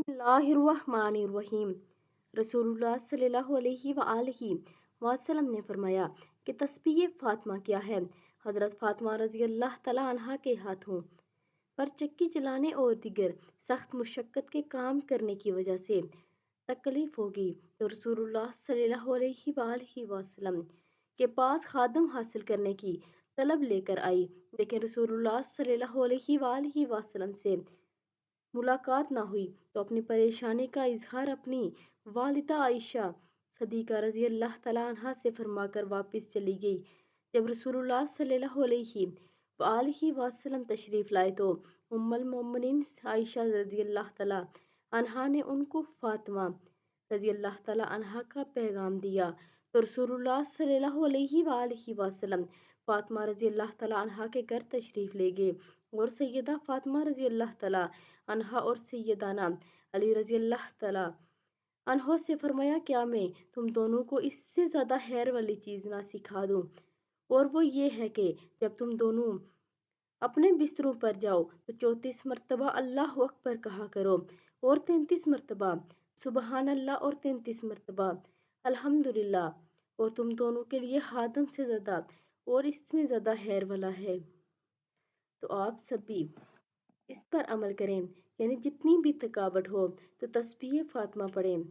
बिस्मिल्लाहिर्रहमानिर्रहीम। रसूलुल्लाह सल्लल्लाहु अलैहि वआलैहि वसल्लम ने फरमाया कि तस्बीह फातिमा क्या है। हज़रत फातिमा रज़ी अल्लाह तआला अन्हा के हाथों पर चक्की चलाने और दीगर सख्त मुशक्क़त के काम करने की वजह से तकलीफ होगी तो रसूलुल्लाह सल्लल्लाहु अलैहि वआलैहि वसल्लम के पास खादम हासिल करने की तलब लेकर आई, लेकिन रसूलुल्लाह सल्लल्लाहु अलैहि वआलैहि वसल्लम से मुलाकात ना हुई तो अपनी परेशानी का इजहार अपनी वालिदा आयशा सदीक़ा रज़ी अल्लाह तआला अन्हा से फरमाकर वापस चली गई। जब रसूलुल्लाह सल्लल्लाहु अलैहि वसल्लम तशरीफ़ लाए तो उम्मुल मोमिनीन आयशा रज़ी अल्लाह तआला अन्हा ने उनको फातिमा रज़ी अल्लाह तआला अन्हा का पैगाम दिया तो रसूलुल्लाह सल्लल्लाहु अलैहि वसल्लम फातिमा रज़ी अल्लाह तआला अन्हा के घर तशरीफ़ ले गए और सैयदा फातिमा रज़ी अल्लाह तआला अन्हा और सैयदाना अली रज़ी अल्लाह तआला अन्हो से फरमाया, क्या मैं तुम दोनों को इससे ज़्यादा खैर वाली चीज़ ना सिखा दूँ? और वो ये है कि जब तुम दोनों अपने बिस्तरों पर जाओ तो 34 मरतबा अल्लाह अकबर कहा करो और 33 मरतबा सुबहान अल्लाह और 33 मरतबा अल्हम्दुलिल्लाह, और तुम दोनों के लिए खादम से ज़्यादा और इसमें ज़्यादा खैर वाला है। तो आप सभी इस पर अमल करें, यानी जितनी भी थकावट हो तो तस्बीह फातिमा पढ़ें।